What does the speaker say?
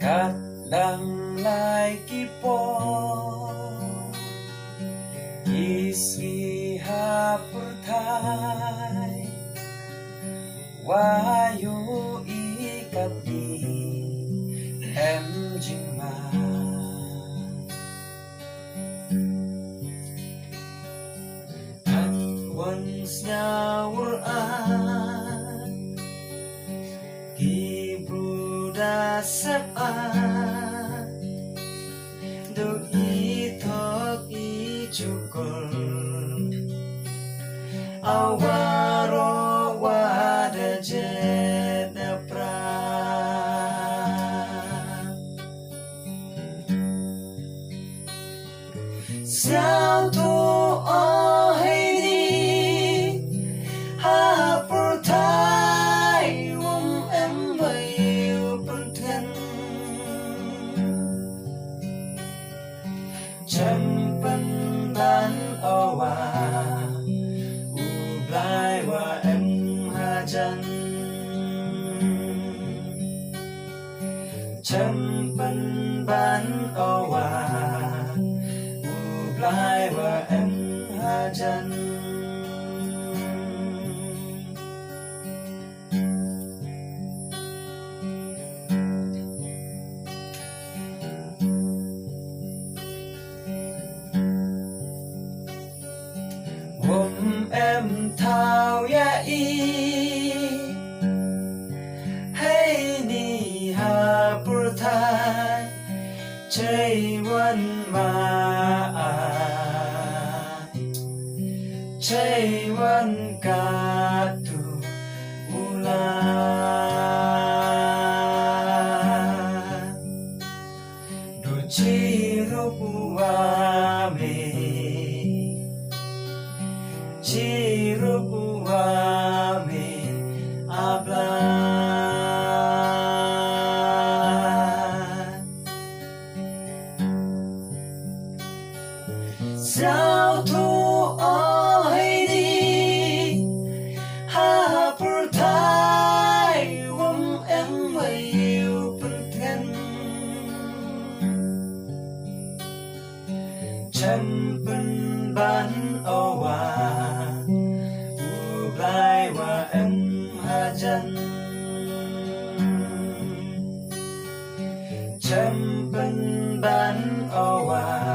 Kadang lagi po Isri hapurtai Wayu ikat di em jingma At once nyawur Di bruda sepan Do itok i cukul Awaro wada jeda pra Sao to oh hey ha por tai em bay punten Champan ban awa Ublai wa em hajan Champan ban awa Ublai wa em hajan Hôm em thao ya y Hey ni ha pur thai Chay wan ma Chay wan ka tu ula Do chi rup wa me Cirupuame hablar Sao tu oh hey ha por tai em yêu punten Champan ban awa Ublai wa em hajan Champan ban awa